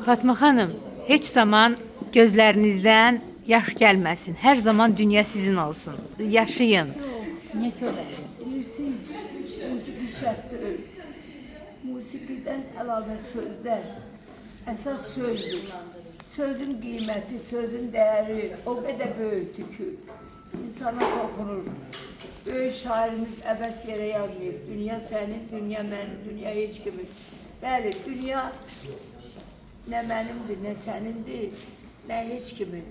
Fatma xanım, heç zaman gözlərinizdən yaş gəlməsin. Hər zaman dünya sizin olsun. Yaşayın. Ne söyleriz? Bilirsiniz, musiki şart değil. Musikiden əlavə sözler, əsas sözdür. Sözün qiyməti, sözün dəyəri o qədər böyükdür ki, insana toxunur. Böyük şairimiz əbəs yerə yazmayıb. Dünya sənin, dünya mənim, dünya heç kimin. Bəli, dünya nə mənimdir, nə sənindir, nə heç kimin.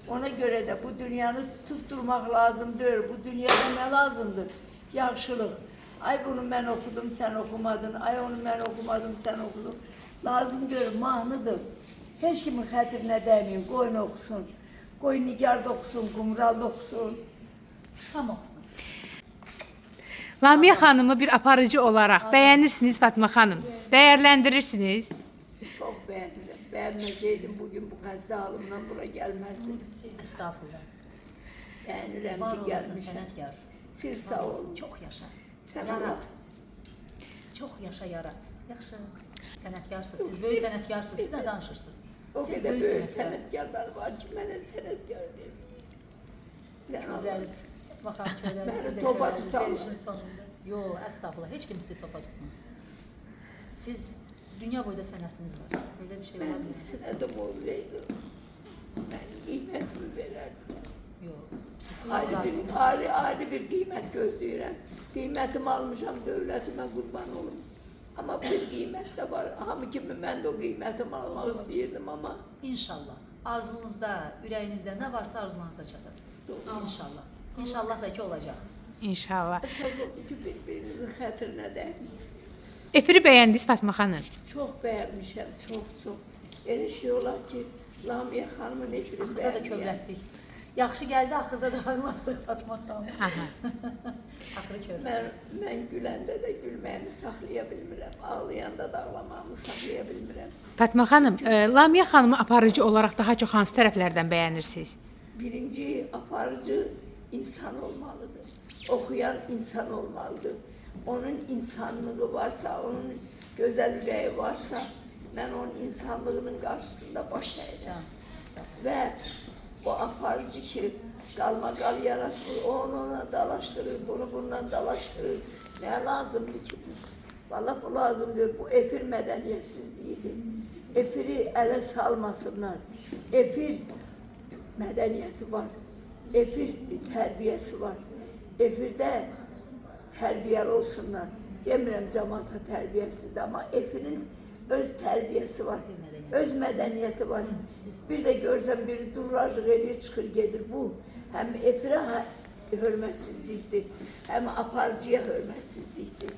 Ona göre de bu dünyanı tutup durmak lazım değil. Bu dünyada ne lazımdır? Yaxşılıq. Ay bunu ben okudum, sen okumadın. Ay onu ben okumadım, sen okudun. Lazım değil, mahnıdır. Heç kimin xətrinə dəyməyin, qoyun okusun. Qoy Nigar da okusun, Qumral da okusun. Tam oxusun. Lamiyə xanımı bir aparıcı olaraq bəyənirsiniz Fatma xanım. Dəyərləndirirsiniz. Çok beğendim. Beğenmeseydim bugün bu xəstə halımdan bura gəlməzdim. Estağfurullah. Beğenirəm Var ki olasın gəlmişəm. sənətkar. Siz sağ olun. Çox yaşa. Sən Yarat. Allah. Çox yaşa yarat. Yaxşı. Sənətkarsınız. Siz böyük sənətkarsınız. Siz nə danışırsınız? O Siz kadar böyle sənətkarsınız. sənətkarlar var ki, mənə sənətkar deyil. Sən Allah. Kövrəlib. Baxan kövrəlib. Məni biz də topa kövrəlib, tutarlar. verişin sonunda. Yox, əstağfurullah. Heç kim sizi topa tutmaz. Siz dünya boyda sənətiniz var. Böyle bir şey var Ben mı? sənədim olsaydı, mən qiymətimi verərdim. Yox. Siz Ayrı bir qiymət gözləyirəm. Qiymətimi almışam, dövlətimə qurban olum. Amma bir qiymət də var. Hamı kimi mən də o qiymətimi almaq istəyirdim amma. İnşallah. Arzunuzda, ürəyinizdə nə varsa arzularınıza çatasınız. Doğru. İnşallah. İnşallah da ki olacaq. İnşallah. Əsas odur ki, bir-birinizin xətrinə dəyməyin. Efiri bəyəndiniz Fatma xanım. Çox bəyənmişəm, çox. Elə şey olar ki, Lamiyə xanımın efiri Axırda da bəyənməyəm. kövrətdik. Yaxşı gəldi, axırda da ağladıq Fatma xanım. Aha. Axırı kövrətdik. Mən güləndə də gülməyimi saxlaya bilmirəm, ağlayanda da ağlamağımı saxlaya bilmirəm. Fatma xanım, Lamiyə xanımı aparıcı olaraq daha çox hansı tərəflərdən bəyənirsiniz? Birinci aparıcı insan olmalıdır. Okuyan insan olmalıdır. Onun insanlığı varsa, onun güzel ürəyi varsa, ben onun insanlığının karşısında baş eğeceğim. Can, estağfurullah. Ve o aparıcı ki kalmagal yaratır, o ona dalaştırır, bunu bundan dalaştırır. Ne lazımdı ki bu? Vallahi bu lazımdır, bu efir medeniyetsizliğiydi. Efiri ele salmasınlar. Efir medeniyeti var. Efir terbiyesi var. Efirde terbiyeli olsunlar. Demirəm cemaata terbiyesiz ama efirin öz terbiyesi var. Öz medeniyeti var. Bir de görsem biri durracıq eləyir, çıxır gedir. Bu hem efire hörmətsizlikdir, hem aparıcıya hörmətsizlikdir.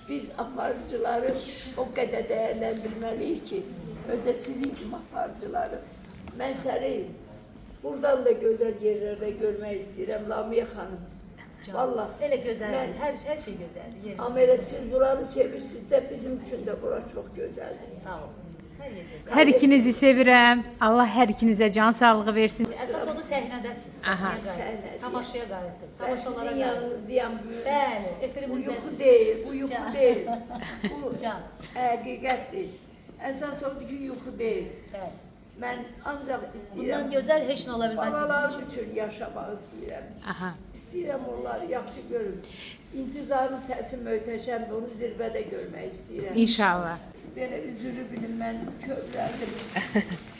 Biz aparıcıları o qədər değerlendirməliyik ki, özde sizin kimi aparıcıları. Mən səni buradan da güzel yerlerde görmək istəyirəm Lamiyə xanım. Vallahi. Elə gözəldir, hər şey gözəldir. Yeriniz Ama elə siz buranı sevirsinizsə bizim üçün də bura çox gözəldir. sağ olun. Hər yer gözəl. Hər ikinizi sevirəm. Allah hər ikinizə can sağlığı versin. Əsas onu səhnədəsiz. Aha. Səhnəyə qayıtdınız, tamaşaya qayıtdınız. Ben Tamaşalara sizin qayıtdınız. yanınızdayım. Bəli, Bu efirimizdəsiniz. yuxu değil, bu yuxu Can. değil. Bu Can. həqiqətdir. Əsas odur ki, yuxu değil. Bəli. Mən ancaq istəyirəm. Bundan gözəl heç nə ola bilməz bizim Balalarım üçün. üçün yaşamaq istəyirəm. Aha. İstəyirəm onları yaxşı görüm. İntizarın səsi möhtəşəmdir, onu zirvədə görmək istəyirəm. İnşallah. Belə üzülü bilim, mən kövrəldim.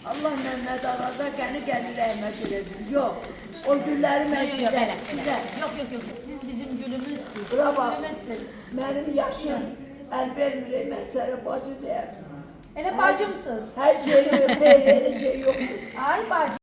Allah Məhməd Ağaza qəni rəhmət eləsin. Yox, o günləri mən sizə. Yox. Siz bizim gülümüzsünüz. Bura bax, Gülümüzsünüz. mənim yaşım əl vermir, mən sənə bacı deyəm. Elə bacımsınız. Hər şeyi öpəyir, elə şey yoxdur. Ay bacı.